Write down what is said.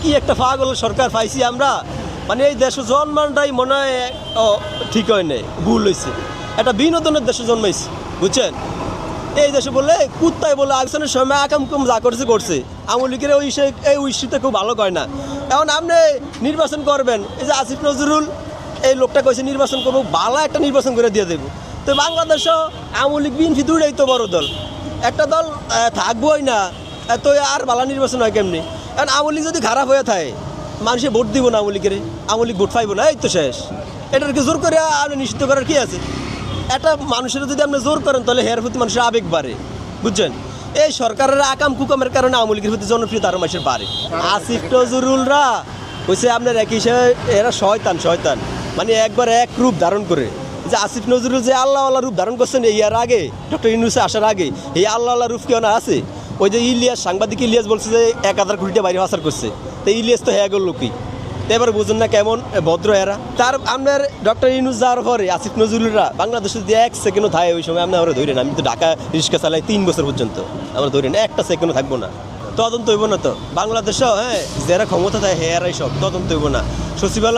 কি একটা পাগল সরকার পাইছি আমরা, মানে এই দেশ জন্মানটাই মনে হয় ঠিক হয় নাই, ভুল হয়েছে। একটা বিনোদনের দেশে জন্মাইছে, বুঝছেন? এই দেশে বলে কুত্তায় বলে আকশনের সময় আকাম কুম যা করছে করছে, আওয়ামী লীগের এই উইসিতে খুব ভালো কয় না। এখন আপনি নির্বাচন করবেন, এই যে আসিফ নজরুল এই লোকটা কইছে নির্বাচন করবো, ভালো একটা নির্বাচন করে দিয়ে দেবো। তো বাংলাদেশও আওয়ামী লীগ বিএনপি দুইটাই তো বড় দল, একটা দল থাকবোই না, তো আর ভালো নির্বাচন হয় কেমনি? কারণ আওয়ামী লীগ যদি খারাপ হয়ে থাকে মানুষে ভোট দিব না, আওয়ামী লীগের আওয়ামী লীগ ভোট পাইব না, এই তো শেষ। এটাকে জোর করে আপনি নিষিদ্ধ করার কি আছে? একটা মানুষের যদি আপনি জোর করেন তাহলে হের প্রতি মানুষের আবেগ বাড়ে, বুঝছেন? এই সরকারের আকাম কুকামের কারণে আওয়ামী লীগের প্রতি জনপ্রিয়তা আরও মানুষের বাড়ে। আসিফ নজরুলরা হয়েছে আপনার এক হিসেবে এরা শয়তান, মানে একবার এক রূপ ধারণ করে। যে আসিফ নজরুল যে আল্লাহ রূপ ধারণ করছেন এই এর আগে, ডক্টর ইউনূসে আসার আগে, এই আল্লাহ রূপ কেউ না আছে? ওই যে ইলিয়াস, সাংবাদিক ইলিয়াস বলছে যে 1000 কোটি টাকা বাইরে হাসার করছে, তো ইলিয়াস তো হ্যাঁ গেল কি? তো এবার বুঝুন না কেমন ভদ্র এরা। তার আপনার ডক্টর ইউনূস যাওয়ার পরে আসিফ নজরুলরা বাংলাদেশে যদি 1 সেকেন্ডও থাকে ওই সময় আপনি আমরা ধরেন, আমি তো ঢাকা রিক্সা চালাই 3 বছর পর্যন্ত, আমরা ধরেন 1টা সেকেন্ডও থাকবো না, তদন্ত হইব না। তো বাংলাদেশেও যারা ক্ষমতা থাকে হেয়ারাই সব তদন্ত হইব না। সচিবালয়